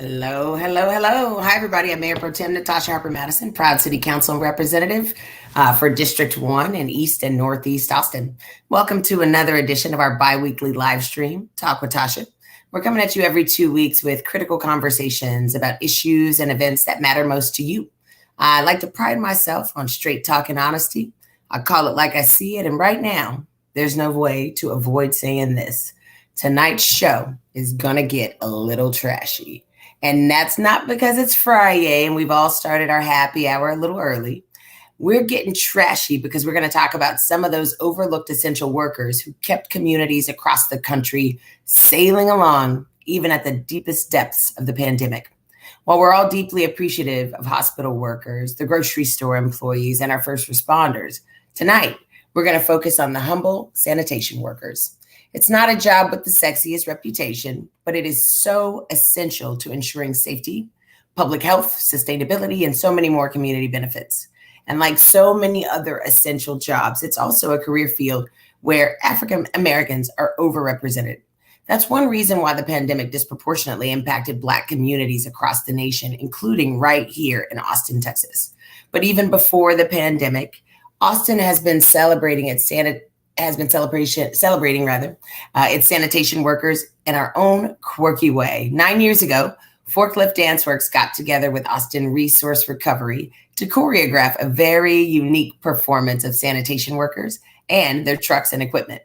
Hello, hello, hello. Hi, everybody. I'm Mayor Pro Tem Tasha Harper-Madison, proud City Council representative for District 1 in East and Northeast Austin. Welcome to another edition of our bi-weekly live stream, Talk with Tasha. We're coming at you every 2 weeks with critical conversations about issues and events that matter most to you. I like to pride myself on straight talk and honesty. I call it like I see it, and right now, there's no way to avoid saying this. Tonight's show is gonna get a little trashy. And that's not because it's Friday and we've all started our happy hour a little early. We're getting trashy because we're going to talk about some of those overlooked essential workers who kept communities across the country sailing along, even at the deepest depths of the pandemic. While we're all deeply appreciative of hospital workers, the grocery store employees, and our first responders, tonight we're going to focus on the humble sanitation workers. It's not a job with the sexiest reputation, but it is so essential to ensuring safety, public health, sustainability, and so many more community benefits. And like so many other essential jobs, it's also a career field where African Americans are overrepresented. That's one reason why the pandemic disproportionately impacted Black communities across the nation, including right here in Austin, Texas. But even before the pandemic, Austin has been celebrating its sanitation workers in our own quirky way. 9 years ago, Forklift Dance Works got together with Austin Resource Recovery to choreograph a very unique performance of sanitation workers and their trucks and equipment.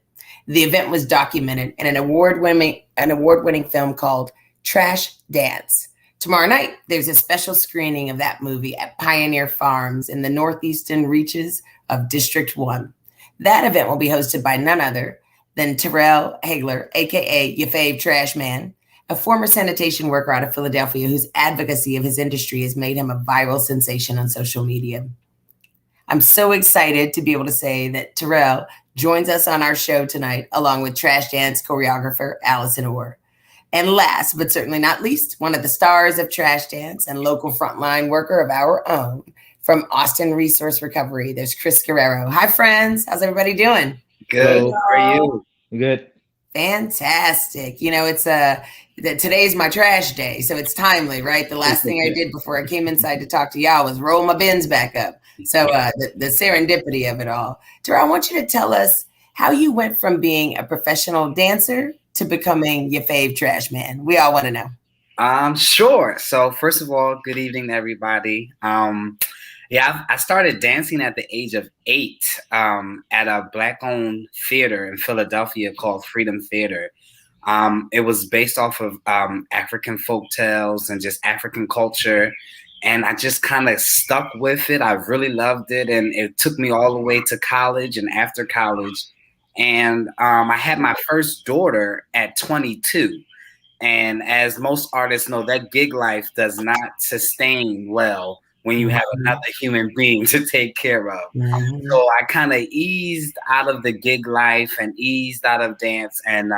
The event was documented in an award-winning film called Trash Dance. Tomorrow night, there's a special screening of that movie at Pioneer Farms in the northeastern reaches of District 1. That event will be hosted by none other than Terrell Hagler, aka your fave Trashman, a former sanitation worker out of Philadelphia whose advocacy of his industry has made him a viral sensation on social media. I'm so excited to be able to say that Terrell joins us on our show tonight, along with Trash Dance choreographer Allison Orr. And last, but certainly not least, one of the stars of Trash Dance and local frontline worker of our own, from Austin Resource Recovery, there's Chris Guerrero. Hi, friends. How's everybody doing? Good. How are you? Good. Fantastic. You know, today's my trash day, so it's timely, right? The last thing I did before I came inside to talk to y'all was roll my bins back up. So the serendipity of it all. Tara, I want you to tell us how you went from being a professional dancer to becoming your fave trash man. We all want to know. Sure. So first of all, good evening, everybody. I started dancing at the age of 8 at a Black-owned theater in Philadelphia called Freedom Theater. It was based off of African folktales and just African culture. And I just kind of stuck with it. I really loved it. And it took me all the way to college and after college. And I had my first daughter at 22. And as most artists know, that gig life does not sustain well when you have another human being to take care of. Mm-hmm. So I kind of eased out of the gig life and eased out of dance, and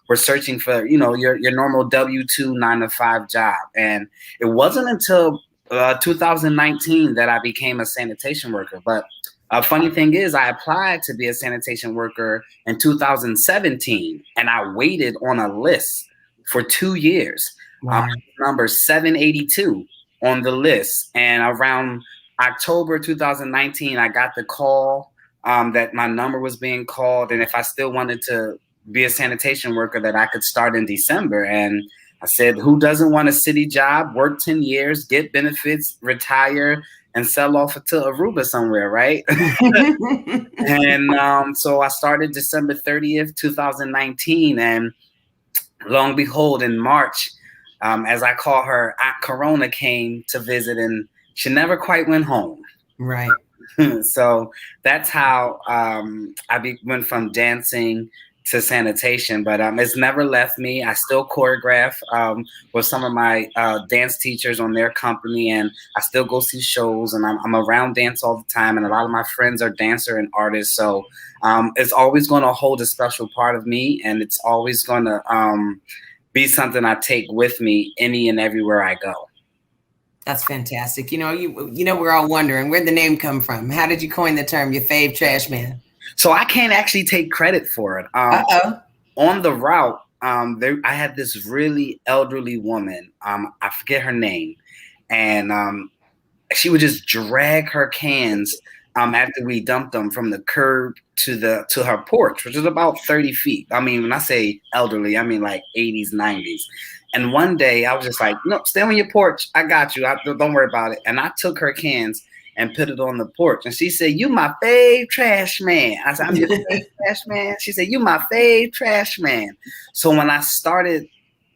we're searching for, your normal W-2 9-to-5 job. And it wasn't until 2019 that I became a sanitation worker. But a funny thing is, I applied to be a sanitation worker in 2017, and I waited on a list for 2 years. Wow. Number 782 on the list. And around October 2019, I got the call that my number was being called, and if I still wanted to be a sanitation worker, that I could start in December. And I said, who doesn't want a city job, work 10 years, get benefits, retire, and sell off to Aruba somewhere, right? And so I started December 30th, 2019. And lo and behold, in March, as I call her, Aunt Corona came to visit, and she never quite went home. Right. So that's how I went from dancing to sanitation, but it's never left me. I still choreograph with some of my dance teachers on their company, and I still go see shows, and I'm around dance all the time, and a lot of my friends are dancer and artists. So it's always going to hold a special part of me, and it's always going to be something I take with me any and everywhere I go. That's fantastic. You know, we're all wondering, where'd the name come from? How did you coin the term, your fave trash man? So I can't actually take credit for it. On the route, I had this really elderly woman. I forget her name, and she would just drag her cans after we dumped them from the curb to her porch, which is about 30 feet. I mean, when I say elderly, I mean like 80s, 90s. And one day I was just like, no, stay on your porch. I got you. Don't worry about it. And I took her cans and put it on the porch. And she said, you my fave trash man. I said, I'm your fave trash man. She said, you my fave trash man. So when I started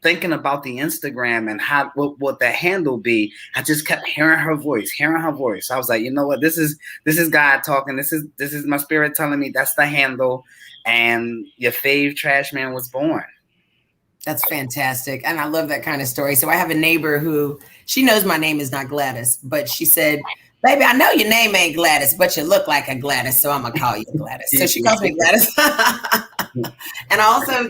thinking about the Instagram and what the handle be, I just kept hearing her voice. I was like, you know what? This is God talking. This is my spirit telling me that's the handle. And your fave trash man was born. That's fantastic. And I love that kind of story. So I have a neighbor who, she knows my name is not Gladys, but she said, baby, I know your name ain't Gladys, but you look like a Gladys, so I'm going to call you Gladys. So she calls me Gladys. And also,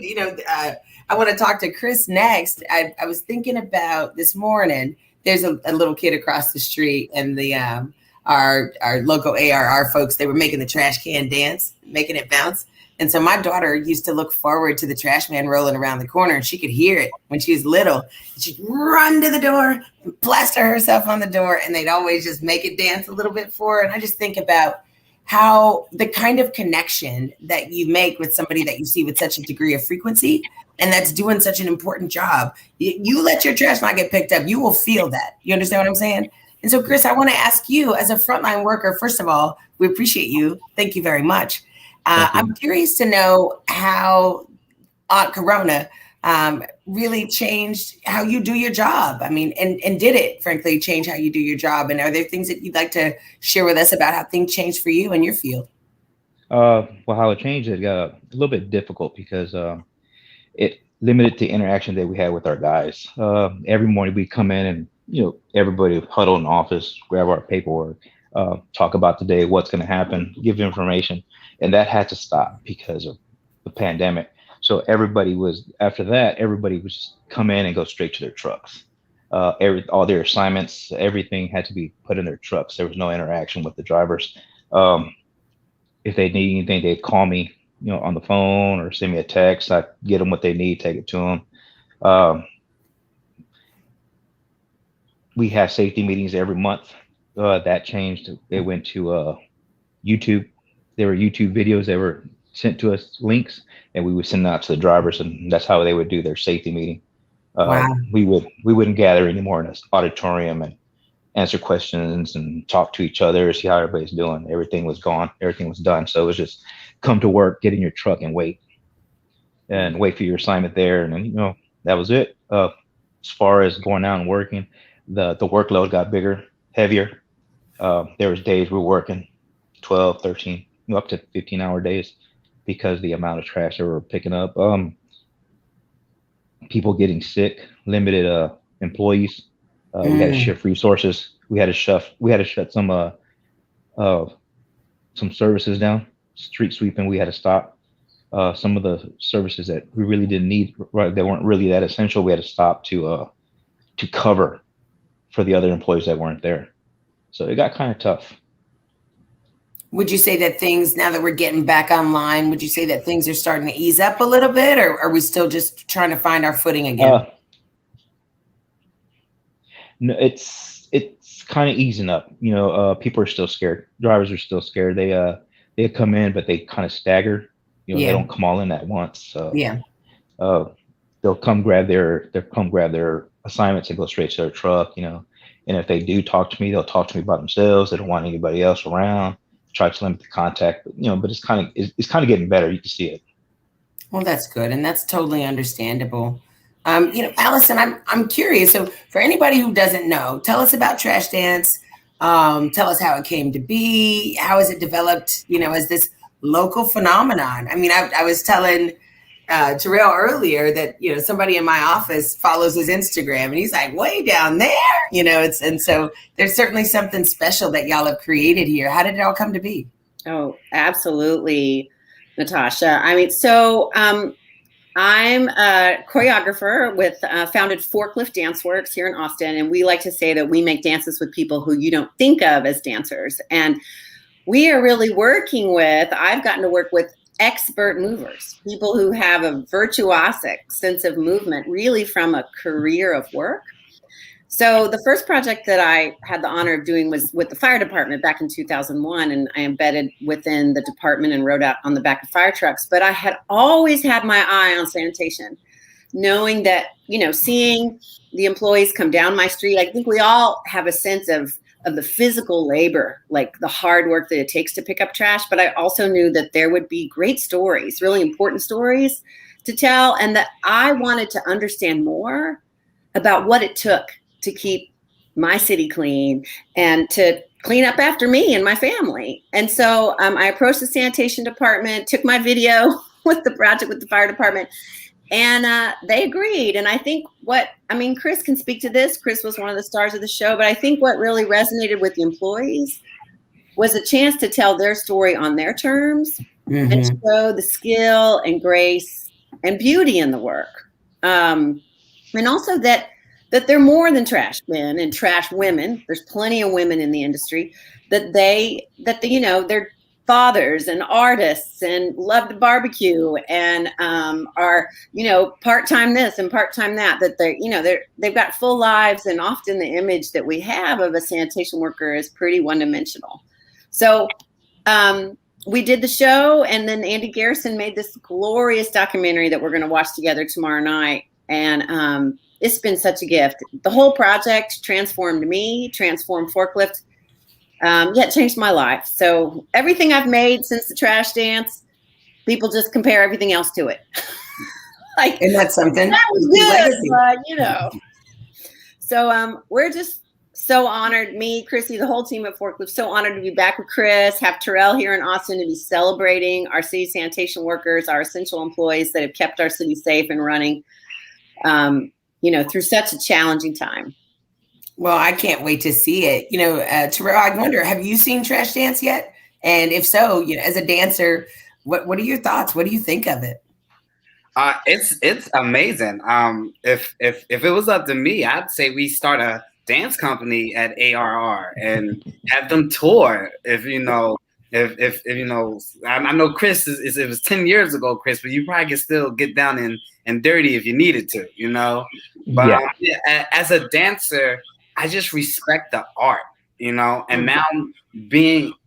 I want to talk to Chris next. I was thinking about this morning, there's a little kid across the street, and the our local ARR folks, they were making the trash can dance, making it bounce. And so my daughter used to look forward to the trash man rolling around the corner, and she could hear it when she was little. She'd run to the door and plaster herself on the door, and they'd always just make it dance a little bit for her. And I just think about how the kind of connection that you make with somebody that you see with such a degree of frequency and that's doing such an important job. You let your trash not get picked up, you will feel that. You understand what I'm saying? And so, Chris, I want to ask you, as a frontline worker, first of all, we appreciate you. Thank you very much. I'm curious to know how Aunt Corona really changed how you do your job. I mean, and did it, frankly, change how you do your job? And are there things that you'd like to share with us about how things changed for you in your field? Well, how it changed, it got a little bit difficult because it limited the interaction that we had with our guys. Every morning we come in and, everybody huddle in the office, grab our paperwork, talk about the day, what's going to happen, give information. And that had to stop because of the pandemic. So everybody was just come in and go straight to their trucks. All their assignments, everything had to be put in their trucks. There was no interaction with the drivers. If they need anything, they'd call me, on the phone or send me a text. I'd get them what they need, take it to them. We have safety meetings every month. That changed. It went to YouTube. There were YouTube videos that were sent to us, links, and we would send out to the drivers, and that's how they would do their safety meeting. Wow. We wouldn't gather anymore in this auditorium and answer questions and talk to each other, see how everybody's doing. Everything was gone. Everything was done. So it was just come to work, get in your truck, and wait for your assignment there. And then, that was it. As far as going out and working, the workload got bigger, heavier. There was days we were working 12, 13, up to 15-hour days because the amount of trash that we were picking up. People getting sick, limited employees. We had to shift resources. We had to shut some services down. Street sweeping, we had to stop. Some of the services that we really didn't need, right, that weren't really that essential, we had to stop to cover for the other employees that weren't there. So it got kind of tough. Would you say that things, now that we're getting back online, would you say that things are starting to ease up a little bit, or are we still just trying to find our footing again? No, it's kind of easing up. People are still scared. Drivers are still scared. They come in, but they kind of stagger. They don't come all in at once. So they'll come grab their assignments and go straight to their truck. And if they do talk to me, they'll talk to me about themselves. They don't want anybody else around. Try to limit the contact, but it's kind of getting better. You can see it. Well, that's good, and that's totally understandable. Allison, I'm curious. So for anybody who doesn't know, tell us about Trash Dance. Tell us how it came to be. How has it developed, as this local phenomenon? I mean, I was telling Terrell earlier that, somebody in my office follows his Instagram, and he's like, way down there, and so there's certainly something special that y'all have created here. How did it all come to be? Oh, absolutely, Natasha. I mean, so I'm a choreographer with founded Forklift Dance Works here in Austin. And we like to say that we make dances with people who you don't think of as dancers. And we are really working with, I've gotten to work with expert movers, people who have a virtuosic sense of movement, really from a career of work. So the first project that I had the honor of doing was with the fire department back in 2001, and I embedded within the department and rode out on the back of fire trucks. But I had always had my eye on sanitation, knowing that, seeing the employees come down my street. I think we all have a sense of the physical labor, like the hard work that it takes to pick up trash. But I also knew that there would be great stories, really important stories to tell, and that I wanted to understand more about what it took to keep my city clean and to clean up after me and my family. And so I approached the sanitation department, took my video with the project with the fire department, and they agreed. And I think Chris can speak to this. Chris was one of the stars of the show, but I think what really resonated with the employees was a chance to tell their story on their terms and show the skill and grace and beauty in the work. And also that they're more than trash men and trash women. There's plenty of women in the industry that they're fathers and artists and love to barbecue and are, part-time this and part-time that they've got full lives. And often the image that we have of a sanitation worker is pretty one-dimensional. So we did the show, and then Andy Garrison made this glorious documentary that we're going to watch together tomorrow night. And it's been such a gift. The whole project transformed me, transformed Forklift. It changed my life. So everything I've made since the trash dance, people just compare everything else to it. And that's something. That was good, but. So we're just so honored, me, Chrissy, the whole team at Forklift, so honored to be back with Chris, have Terrell here in Austin to be celebrating our city sanitation workers, our essential employees that have kept our city safe and running. Through such a challenging time. Well, I can't wait to see it. Terrell, I wonder, have you seen Trash Dance yet? And if so, as a dancer, what are your thoughts? What do you think of it? It's amazing. If it was up to me, I'd say we start a dance company at ARR and have them tour. I know Chris it was 10 years ago, Chris, but you probably could still get down and dirty if you needed to, But as a dancer, I just respect the art, and now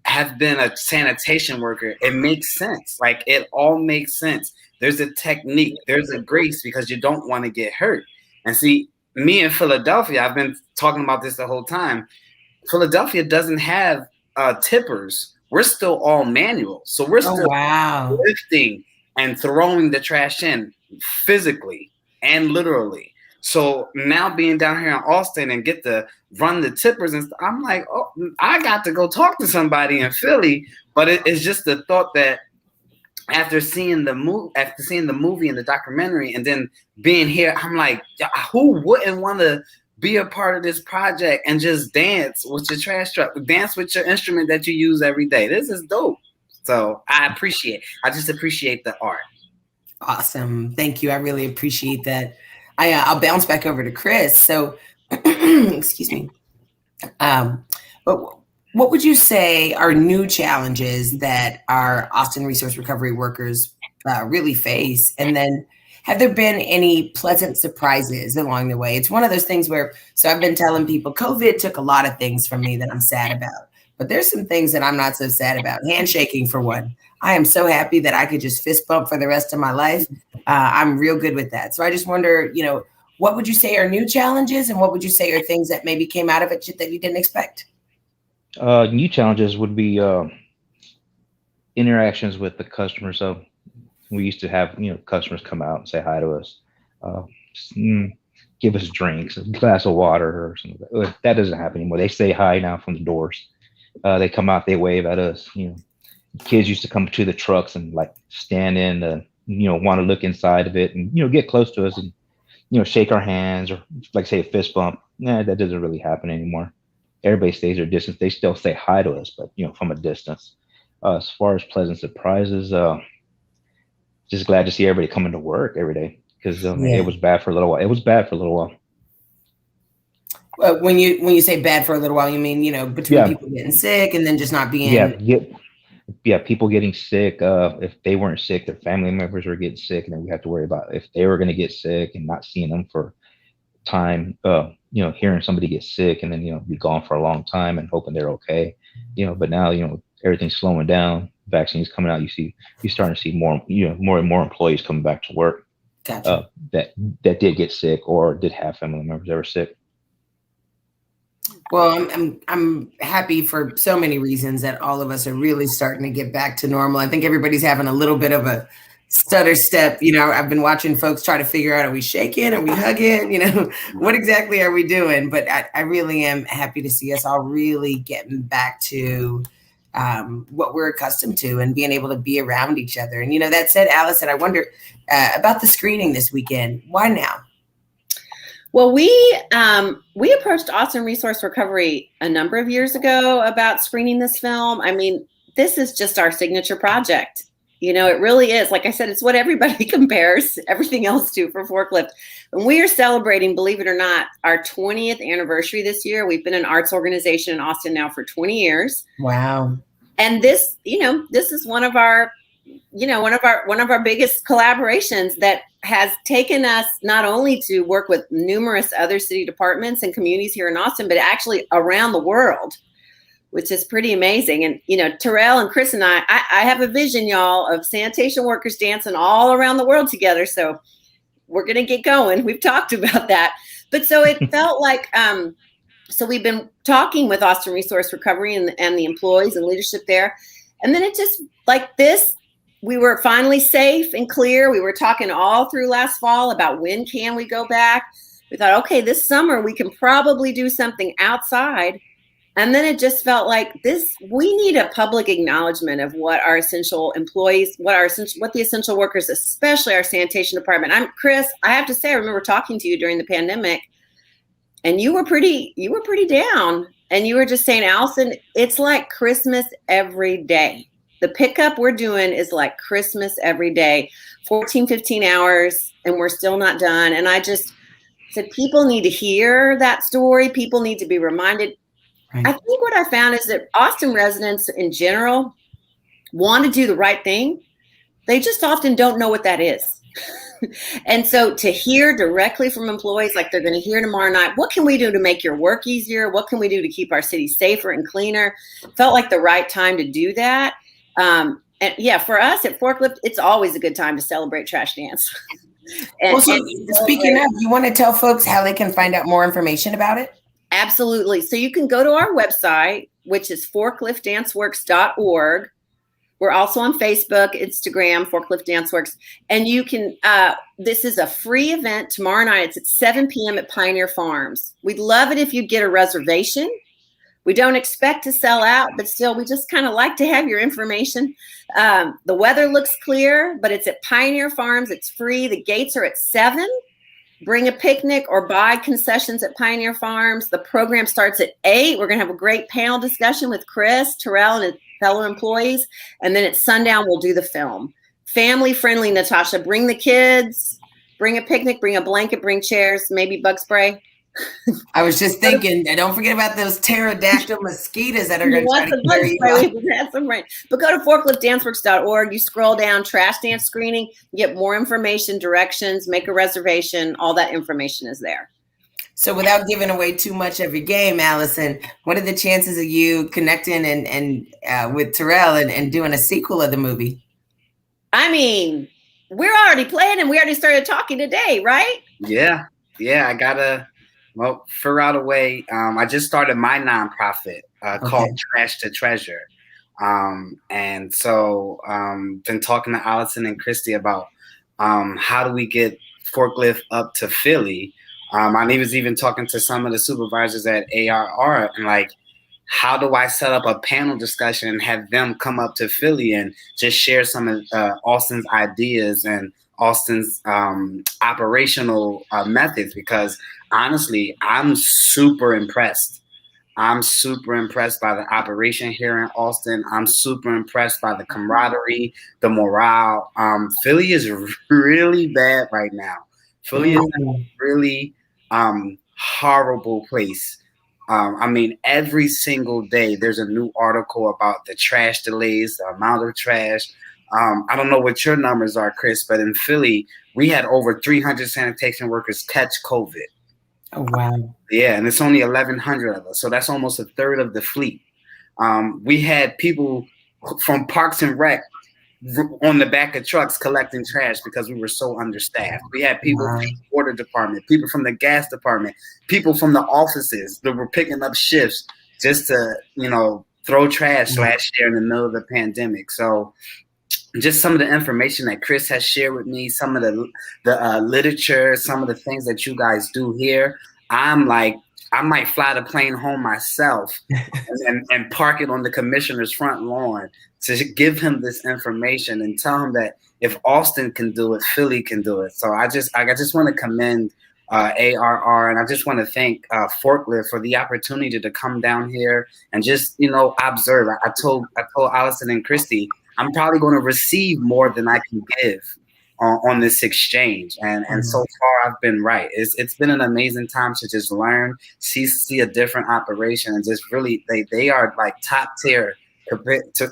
have been a sanitation worker, it makes sense. Like, it all makes sense. There's a technique, there's a grace, because you don't want to get hurt. And see, me in Philadelphia, I've been talking about this the whole time. Philadelphia doesn't have tippers. We're still all manual. So we're still lifting and throwing the trash in physically and literally. So now being down here in Austin and get to run the tippers, and I'm like, oh, I got to go talk to somebody in Philly. But it's just the thought that after seeing the movie and the documentary, and then being here, I'm like, who wouldn't want to be a part of this project and just dance with your trash truck, dance with your instrument that you use every day? This is dope. So I just appreciate the art. Awesome. Thank you. I really appreciate that. I'll bounce back over to Chris. So, excuse me. But what would you say are new challenges that our Austin resource recovery workers really face? And then have there been any pleasant surprises along the way? It's one of those things so I've been telling people COVID took a lot of things from me that I'm sad about, but there's some things that I'm not so sad about. Handshaking, for one. I am so happy that I could just fist bump for the rest of my life. I'm real good with that. So I just wonder, what would you say are new challenges, and what would you say are things that maybe came out of it that you didn't expect? New challenges would be interactions with the customers. So we used to have, customers come out and say hi to us, give us drinks, a glass of water or something. That doesn't happen anymore. They say hi now from the doors. They come out, they wave at us. Kids used to come to the trucks and stand in, want to look inside of it and, get close to us and, shake our hands or say a fist bump. Nah, that doesn't really happen anymore. Everybody stays their distance. They still say hi to us, but, from a distance. As far as pleasant surprises, just glad to see everybody coming to work every day, because it was bad for a little while. When you say bad for a little while, you mean, between people getting sick and then just not being. yeah, people getting sick. If they weren't sick, their family members were getting sick, and then we had to worry about if they were going to get sick and not seeing them for time. Hearing somebody get sick and then be gone for a long time and hoping they're okay. But now everything's slowing down. Vaccines coming out. You're starting to see more and more employees coming back to work. Gotcha. That did get sick or did have family members that were sick. Well, I'm happy for so many reasons that all of us are really starting to get back to normal. I think everybody's having a little bit of a stutter step. I've been watching folks try to figure out, are we shaking? Are we hugging? What exactly are we doing? But I really am happy to see us all really getting back to what we're accustomed to and being able to be around each other. And, that said, Allison, I wonder about the screening this weekend. Why now? Well, we approached Austin Resource Recovery a number of years ago about screening this film. I mean, this is just our signature project. It really is. Like I said, it's what everybody compares everything else to for Forklift. And we are celebrating, believe it or not, our 20th anniversary this year. We've been an arts organization in Austin now for 20 years. Wow. And this is one of our biggest collaborations that has taken us not only to work with numerous other city departments and communities here in Austin, but actually around the world, which is pretty amazing. And, Terrell and Chris and I have a vision, y'all, of sanitation workers dancing all around the world together. So we're going to get going. We've talked about that. But so it felt like, so we've been talking with Austin Resource Recovery and the employees and leadership there. And then it just like this, we were finally safe and clear. We were talking all through last fall about when can we go back. We thought, okay, this summer we can probably do something outside. And then it just felt like we need a public acknowledgement of what our essential employees, what the essential workers, especially our sanitation department. Chris, I have to say, I remember talking to you during the pandemic and you were pretty down and you were just saying, Allison, it's like Christmas every day. The pickup we're doing is like Christmas every day, 14, 15 hours, and we're still not done. And I just said, people need to hear that story. People need to be reminded. Right. I think what I found is that Austin residents in general want to do the right thing. They just often don't know what that is. And so to hear directly from employees like they're going to hear tomorrow night, what can we do to make your work easier? What can we do to keep our city safer and cleaner? Felt like the right time to do that. And yeah, for us at Forklift, it's always a good time to celebrate Trash Dance. Speaking of, you want to tell folks how they can find out more information about it? Absolutely. So you can go to our website, which is forkliftdanceworks.org. We're also on Facebook, Instagram, Forklift Danceworks. And you can, this is a free event tomorrow night. It's at 7 p.m. at Pioneer Farms. We'd love it if you get a reservation. We don't expect to sell out, but still, we just kind of like to have your information. The weather looks clear, but it's at Pioneer Farms. It's free. The gates are at 7. Bring a picnic or buy concessions at Pioneer Farms. The program starts at 8. We're going to have a great panel discussion with Chris, Terrell, and his fellow employees. And then at sundown, we'll do the film. Family friendly, Natasha. Bring the kids. Bring a picnic. Bring a blanket. Bring chairs. Maybe bug spray. I was just thinking, don't forget about those pterodactyl mosquitoes that are going to try to carry you off. But go to forkliftdanceworks.org. You scroll down, Trash Dance Screening, you get more information, directions, make a reservation. All that information is there. So without giving away too much of your game, Allison, what are the chances of you connecting and with Terrell and doing a sequel of the movie? I mean, we're already planning. We already started talking today, right? Yeah, I gotta... Well, figure out a way. I just started my nonprofit called Trash to Treasure. And so been talking to Allison and Christy about how do we get Forklift up to Philly. I was even talking to some of the supervisors at ARR and like, how do I set up a panel discussion and have them come up to Philly and just share some of Austin's ideas and Austin's operational methods? Because honestly, I'm super impressed. I'm super impressed by the operation here in Austin. I'm super impressed by the camaraderie, the morale. Philly is really bad right now. Philly is a really horrible place. I mean, every single day there's a new article about the trash delays, the amount of trash. I don't know what your numbers are, Chris, but in Philly, we had over 300 sanitation workers catch COVID. Oh, wow. Yeah, and it's only 1,100 of us. So that's almost a third of the fleet. We had people from Parks and Rec on the back of trucks collecting trash because we were so understaffed. We had people from the water department, people from the gas department, people from the offices that were picking up shifts just to, throw trash last year in the middle of the pandemic. So just some of the information that Chris has shared with me, some of the literature, some of the things that you guys do here, I'm like, I might fly the plane home myself and park it on the commissioner's front lawn to give him this information and tell him that if Austin can do it, Philly can do it. So I just want to commend ARR, and I just want to thank Forklift for the opportunity to come down here and just observe. I told Allison and Christy, I'm probably going to receive more than I can give on this exchange, and so far I've been right. It's been an amazing time to just learn, see a different operation, and just really they are like top tier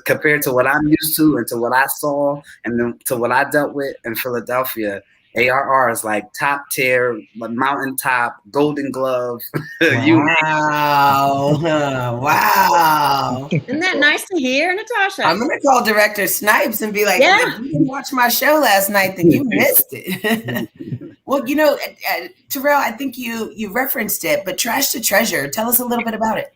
compared to what I'm used to and to what I saw and then to what I dealt with in Philadelphia. ARR is like top tier, mountaintop, Golden Glove. Wow. Wow. Isn't that nice to hear, Natasha? I'm going to call Director Snipes and be like, if you didn't watch my show last night, then you missed it. Well, Terrell, I think you referenced it, but Trash to Treasure, tell us a little bit about it.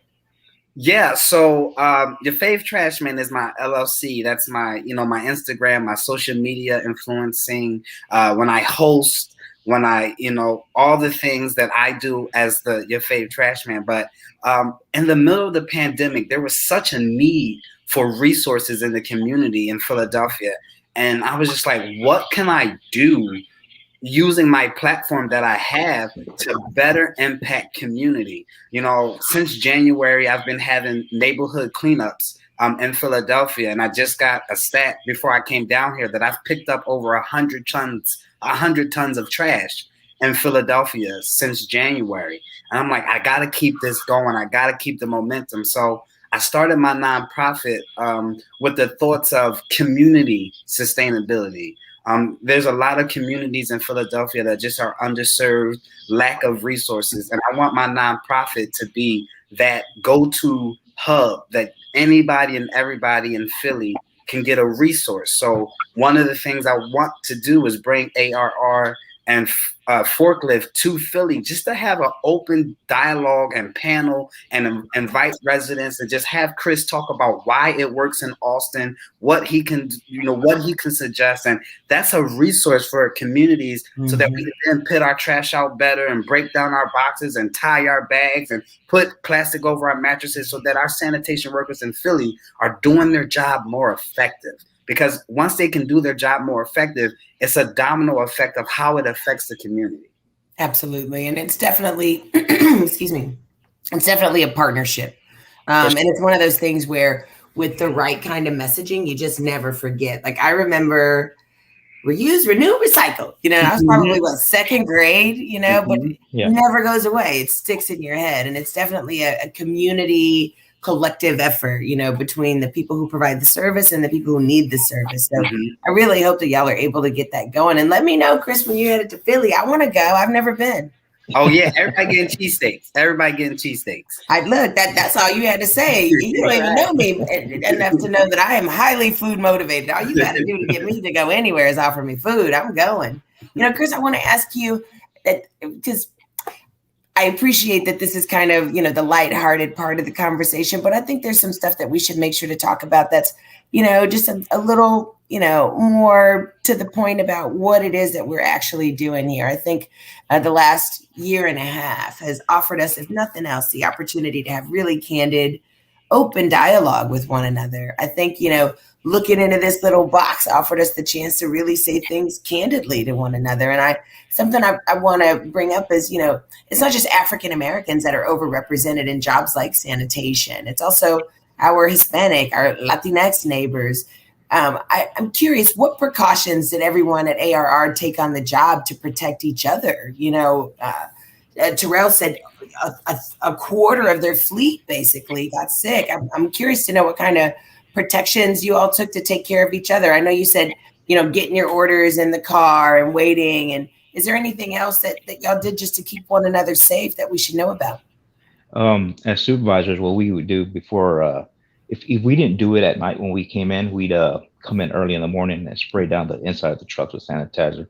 Yeah, so your Fave Trashman is my LLC. That's my, my Instagram, my social media influencing. When I host, when I, all the things that I do as your Fave Trashman. But in the middle of the pandemic, there was such a need for resources in the community in Philadelphia, and I was just like, what can I do using my platform that I have to better impact community? Since January, I've been having neighborhood cleanups in Philadelphia, and I just got a stat before I came down here that I've picked up over 100 tons of trash in Philadelphia since January. And I'm like, I got to keep this going. I got to keep the momentum. So I started my nonprofit with the thoughts of community sustainability. There's a lot of communities in Philadelphia that just are underserved, lack of resources. And I want my nonprofit to be that go-to hub that anybody and everybody in Philly can get a resource. So one of the things I want to do is bring ARR and Forklift to Philly just to have an open dialogue and panel and invite residents and just have Chris talk about why it works in Austin, what he can, what he can suggest. And that's a resource for communities so that we can then put our trash out better and break down our boxes and tie our bags and put plastic over our mattresses so that our sanitation workers in Philly are doing their job more effective. Because once they can do their job more effective, it's a domino effect of how it affects the community. Absolutely. And it's definitely, excuse me, it's definitely a partnership. And it's one of those things where with the right kind of messaging, you just never forget. Like I remember reuse, renew, recycle. I was probably second grade, but it never goes away. It sticks in your head. And it's definitely a community collective effort, between the people who provide the service and the people who need the service. So I really hope that y'all are able to get that going. And let me know, Chris, when you're headed to Philly. I want to go. I've never been. Oh yeah, everybody getting cheesesteaks. Look, that's all you had to say. You don't even know me enough to know that I am highly food motivated. All you got to do to get me to go anywhere is offer me food. I'm going. Chris, I want to ask you that because I appreciate that this is kind of, the lighthearted part of the conversation, but I think there's some stuff that we should make sure to talk about that's, just a little, more to the point about what it is that we're actually doing here. I think the last year and a half has offered us, if nothing else, the opportunity to have really candid, open dialogue with one another. I think, looking into this little box offered us the chance to really say things candidly to one another. And something I want to bring up is, it's not just African Americans that are overrepresented in jobs like sanitation. It's also our Hispanic, our Latinx neighbors. I'm curious, what precautions did everyone at ARR take on the job to protect each other? Terrell said a quarter of their fleet basically got sick. I'm curious to know what kind of protections you all took to take care of each other. I know you said, getting your orders in the car and waiting. And is there anything else that y'all did just to keep one another safe that we should know about? As supervisors, what we would do before, if we didn't do it at night when we came in, we'd come in early in the morning and spray down the inside of the trucks with sanitizer.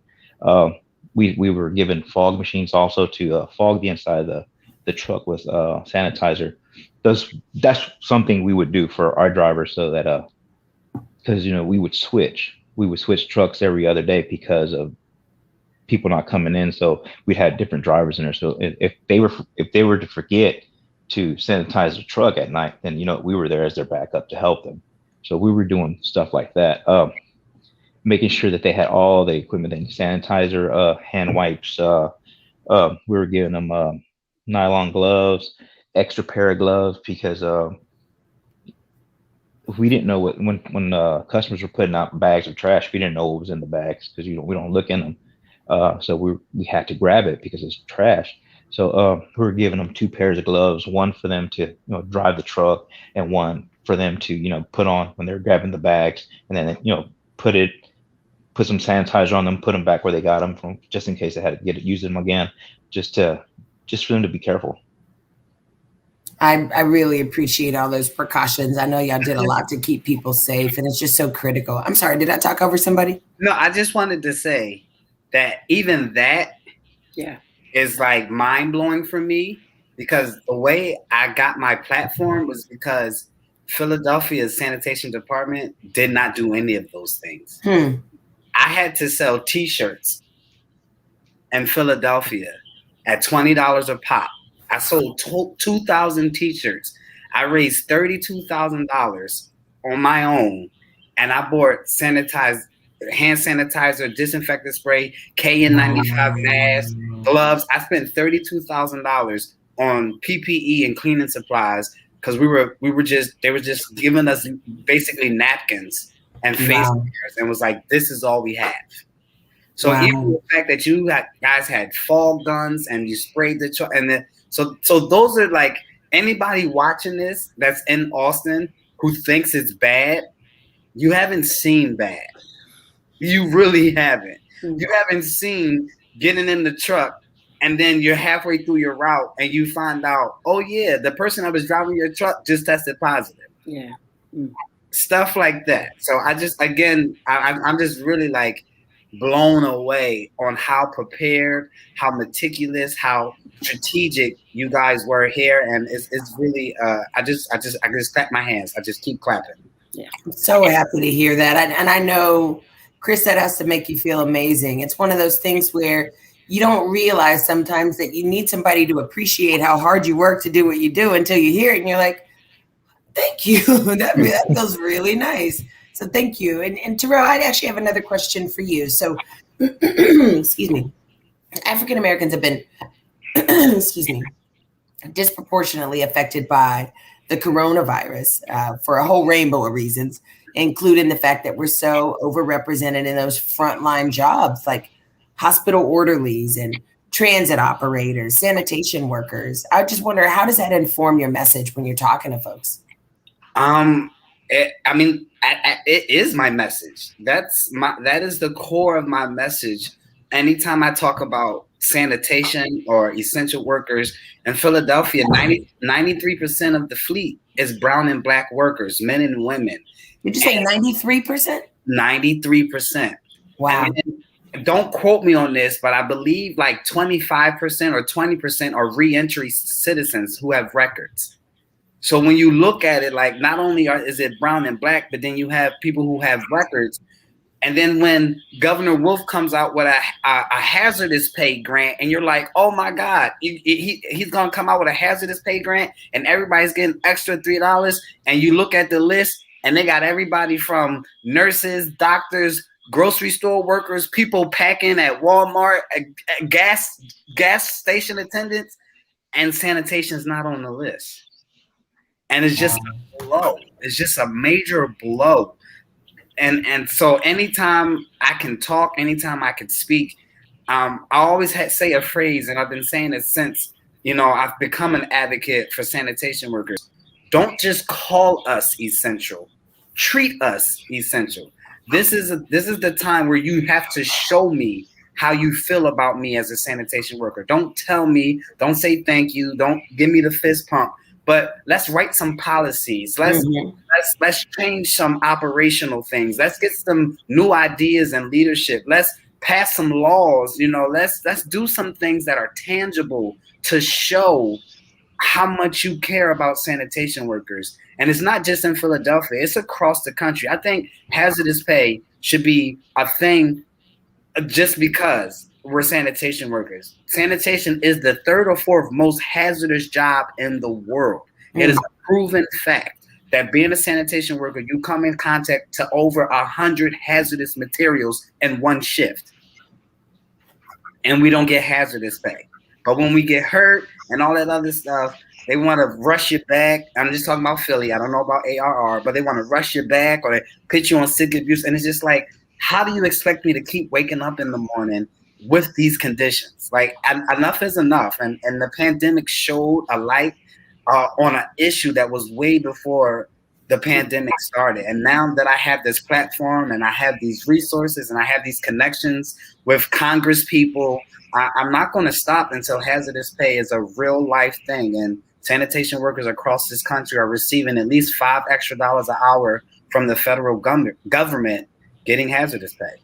We were given fog machines also to fog the inside of the truck with sanitizer. That's something we would do for our drivers, so that because we would switch trucks every other day because of people not coming in. So we'd have different drivers in there. So if they were to forget to sanitize the truck at night, then we were there as their backup to help them. So we were doing stuff like that, making sure that they had all the equipment, and sanitizer, hand wipes. We were giving them nylon gloves, extra pair of gloves, because we didn't know when customers were putting out bags of trash, we didn't know what was in the bags, because we don't look in them. So we had to grab it because it's trash. So we were giving them 2 pairs of gloves, one for them to drive the truck, and one for them to put on when they're grabbing the bags, and then put some sanitizer on them, put them back where they got them from, just in case they had to use them again, just for them to be careful. I really appreciate all those precautions. I know y'all did a lot to keep people safe, and it's just so critical. I'm sorry, did I talk over somebody? No, I just wanted to say that even that is like mind blowing for me, because the way I got my platform was because Philadelphia's sanitation department did not do any of those things. I had to sell T-shirts in Philadelphia at $20 a pop. I sold 2,000 T-shirts. I raised $32,000 on my own, and I bought hand sanitizer, disinfectant spray, KN95 masks, gloves. I spent $32,000 on PPE and cleaning supplies, because they were just giving us basically napkins and face masks, and was like, this is all we have. So even the fact that you guys had fog guns and you sprayed the truck, and then so those are like, anybody watching this that's in Austin who thinks it's bad, you haven't seen bad. You really haven't. You haven't seen getting in the truck and then you're halfway through your route and you find out, oh yeah, the person that was driving your truck just tested positive. Yeah. Stuff like that. So I'm just really like blown away on how prepared, how meticulous, how strategic you guys were here. And it's really, I just clap my hands. I just keep clapping. Yeah. I'm so happy to hear that. And I know, Chris, that has to make you feel amazing. It's one of those things where you don't realize sometimes that you need somebody to appreciate how hard you work to do what you do until you hear it and you're like, thank you. that feels really nice. So thank you. And Terrell, I actually have another question for you. So, excuse me, African Americans have been, disproportionately affected by the coronavirus for a whole rainbow of reasons, including the fact that we're so overrepresented in those frontline jobs like hospital orderlies and transit operators, sanitation workers. I just wonder, how does that inform your message when you're talking to folks? It is my message. That is the core of my message. Anytime I talk about sanitation or essential workers in Philadelphia, 93% of the fleet is brown and black workers, men and women. Did you say 93%? 93%. Wow. And don't quote me on this, but I believe like 25% or 20% are reentry citizens who have records. So when you look at it, like, not only is it brown and black, but then you have people who have records. And then when Governor Wolf comes out with a hazardous pay grant, and you're like, oh my God, he's going to come out with a hazardous pay grant and everybody's getting extra $3. And you look at the list and they got everybody from nurses, doctors, grocery store workers, people packing at Walmart, gas station attendants, and sanitation's not on the list. And it's just a blow. It's just a major blow. And so anytime I can talk, anytime I can speak, I always say a phrase, and I've been saying it since, I've become an advocate for sanitation workers. Don't just call us essential. Treat us essential. This is the time where you have to show me how you feel about me as a sanitation worker. Don't tell me, don't say thank you, don't give me the fist pump, but let's write some policies. Let's change some operational things. Let's get some new ideas and leadership. Let's pass some laws. Let's do some things that are tangible to show how much you care about sanitation workers. And it's not just in Philadelphia, it's across the country. I think hazardous pay should be a thing just because we're sanitation workers. Sanitation is the third or fourth most hazardous job in the world. It is a proven fact that being a sanitation worker, you come in contact to over 100 hazardous materials in one shift. And we don't get hazardous pay. But when we get hurt and all that other stuff, they want to rush you back. I'm just talking about Philly. I don't know about ARR, but they want to rush you back or they put you on sick abuse. And it's just like, how do you expect me to keep waking up in the morning with these conditions? Like, enough is enough. And the pandemic showed a light on an issue that was way before the pandemic started. And now that I have this platform and I have these resources and I have these connections with Congress people, I'm not going to stop until hazardous pay is a real life thing. And sanitation workers across this country are receiving at least $5 extra an hour from the federal government getting hazardous pay.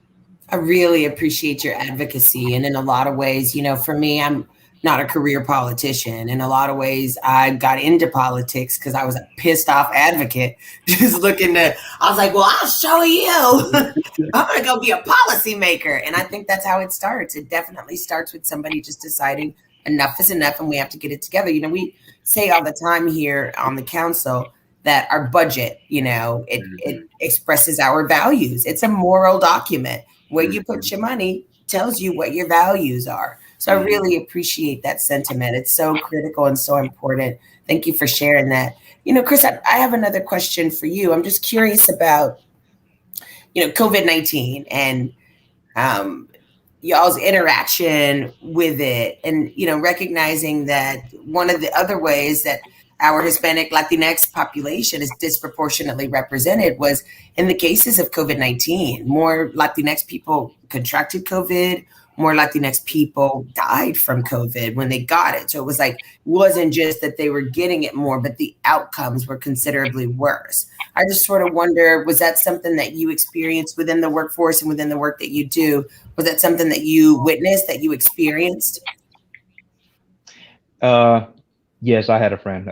I really appreciate your advocacy. And in a lot of ways, for me, I'm not a career politician. In a lot of ways, I got into politics because I was a pissed off advocate, just I was like, well, I'll show you. I'm going to go be a policymaker. And I think that's how it starts. It definitely starts with somebody just deciding enough is enough and we have to get it together. We say all the time here on the council that our budget, it expresses our values. It's a moral document. Where you put your money tells you what your values are. So I really appreciate that sentiment. It's so critical and so important. Thank you for sharing that. Chris, I have another question for you. I'm just curious about, COVID-19 and y'all's interaction with it and, recognizing that one of the other ways that our Hispanic Latinx population is disproportionately represented was in the cases of COVID-19. More Latinx people contracted COVID, more Latinx people died from COVID when they got it. So it was wasn't just that they were getting it more, but the outcomes were considerably worse. I just sort of wonder, was that something that you experienced within the workforce and within the work that you do? Was that something that you witnessed, that you experienced? Yes, I had a friend.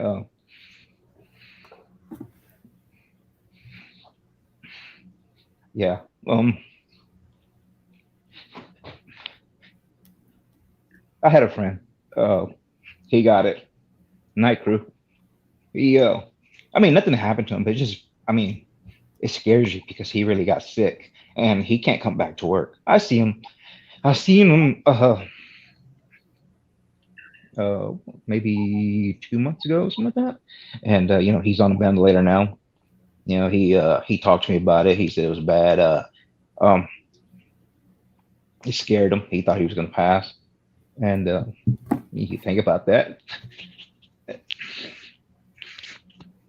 Yeah. I had a friend. He got it. Night crew. Nothing happened to him, but it scares you because he really got sick and he can't come back to work. I seen him maybe 2 months ago, something like that. And he's on a ventilator now. He talked to me about it. He said it was bad. It scared him. He thought he was gonna pass. And you think about that.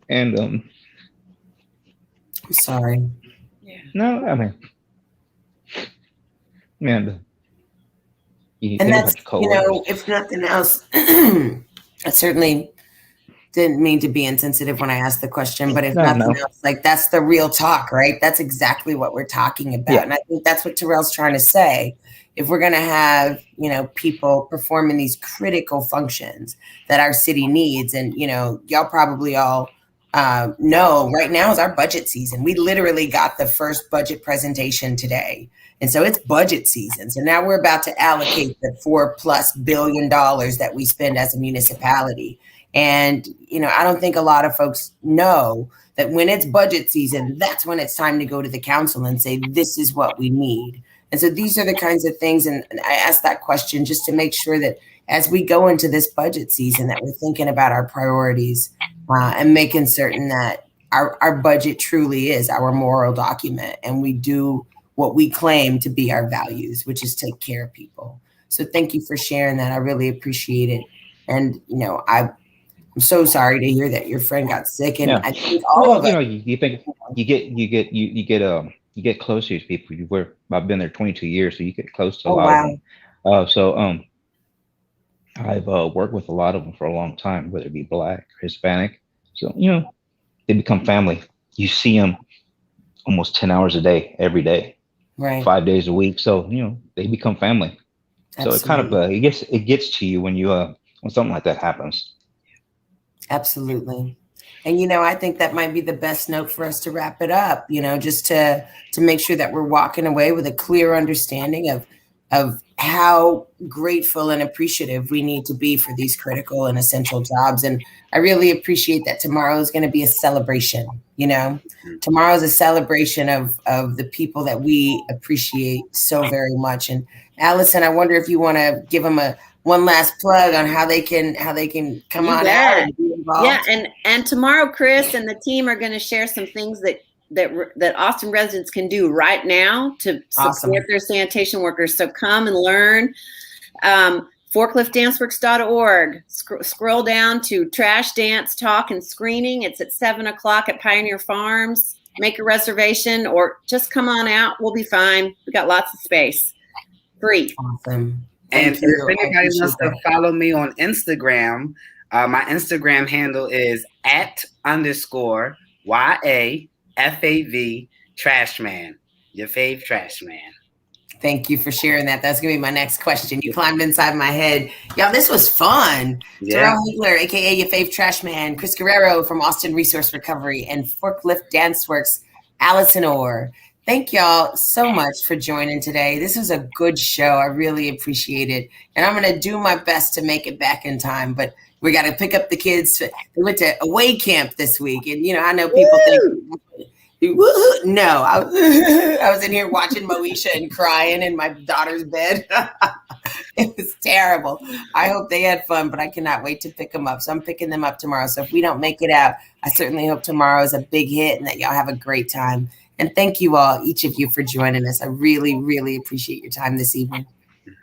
And I'm sorry. Yeah. No, man. And that's, if nothing else, I certainly didn't mean to be insensitive when I asked the question, but if nothing else, that's the real talk, right? That's exactly what we're talking about. Yeah. And I think that's what Terrell's trying to say. If we're going to have, people performing these critical functions that our city needs, and, y'all probably all know right now is our budget season. We literally got the first budget presentation today. And so it's budget season. So now we're about to allocate the $4+ billion that we spend as a municipality. And, I don't think a lot of folks know that when it's budget season, that's when it's time to go to the council and say, this is what we need. And so these are the kinds of things. And I asked that question just to make sure that as we go into this budget season, that we're thinking about our priorities and making certain that our budget truly is our moral document. And we do what we claim to be our values, which is take care of people. So thank you for sharing that. I really appreciate it. And, I'm so sorry to hear that your friend got sick. And Yeah. I think all of us, you think you get close to these people. I've been there 22 years, so you get close to a oh, lot of wow. them. I've worked with a lot of them for a long time, whether it be Black or Hispanic. So, they become family. You see them almost 10 hours a day, every day, Right. 5 days a week. So, they become family. So it kind of, it gets to you when when something like that happens. Absolutely. And, I think that might be the best note for us to wrap it up, just to make sure that we're walking away with a clear understanding of how grateful and appreciative we need to be for these critical and essential jobs. And I really appreciate that tomorrow is going to be a celebration. Tomorrow is a celebration of the people that we appreciate so very much. And Allison, I wonder if you want to give them one last plug on how they can come on out and be involved. Yeah, and tomorrow Chris and the team are going to share some things that Austin residents can do right now to support their sanitation workers. So come and learn. Forkliftdanceworks.org. Scroll down to Trash, Dance, Talk, and Screening. It's at 7:00 at Pioneer Farms. Make a reservation or just come on out. We'll be fine. We got lots of space. Free. Awesome. And if anybody wants to follow me on Instagram, my Instagram handle is @_YAFAV Trashman. Your fave Trashman. Thank you for sharing that. That's going to be my next question. You climbed inside my head. Y'all, this was fun. Yeah. Terrell Hiegler, a.k.a. Your Fave Trashman, Chris Guerrero from Austin Resource Recovery, and Forklift Dance Works, Allison Orr. Thank y'all so much for joining today. This was a good show. I really appreciate it. And I'm going to do my best to make it back in time. But we got to pick up the kids. They went to away camp this week. And, I know people think, woo-hoo. No, I was in here watching Moesha and crying in my daughter's bed. It was terrible. I hope they had fun, but I cannot wait to pick them up. So I'm picking them up tomorrow. So if we don't make it out, I certainly hope tomorrow is a big hit and that y'all have a great time. And thank you all, each of you, for joining us. I really, really appreciate your time this evening.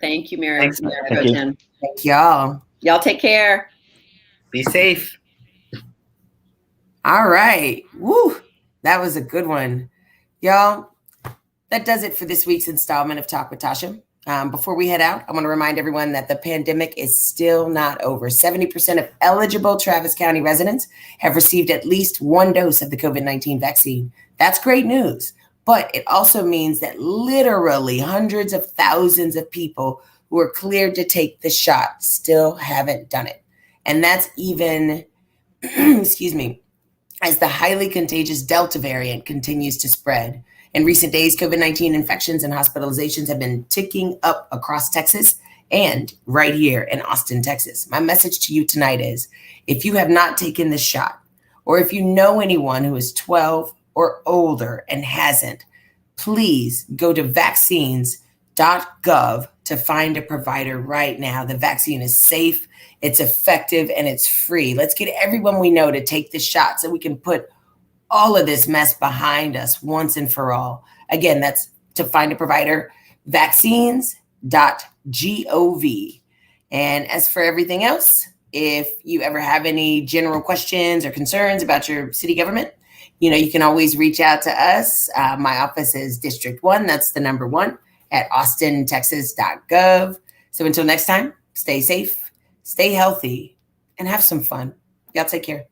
Thank you, Mary. Thanks, Thank y'all. Y'all take care. Be safe. All right. Woo. That was a good one. Y'all, that does it for this week's installment of Talk with Tasha. Before we head out, I want to remind everyone that the pandemic is still not over. 70% of eligible Travis County residents have received at least one dose of the COVID-19 vaccine. That's great news, but it also means that literally hundreds of thousands of people who are cleared to take the shot still haven't done it. And that's even, excuse me, as the highly contagious Delta variant continues to spread. In recent days, COVID-19 infections and hospitalizations have been ticking up across Texas and right here in Austin, Texas. My message to you tonight is, if you have not taken this shot, or if you know anyone who is 12 or older and hasn't, please go to vaccines.gov to find a provider right now. The vaccine is safe, it's effective, and it's free. Let's get everyone we know to take the shot so we can put all of this mess behind us once and for all. Again, that's to find a provider, vaccines.gov. And as for everything else, if you ever have any general questions or concerns about your city government, you can always reach out to us. My office is District 1, that's the number 1, at austintexas.gov. So until next time, stay safe, stay healthy, and have some fun. Y'all take care.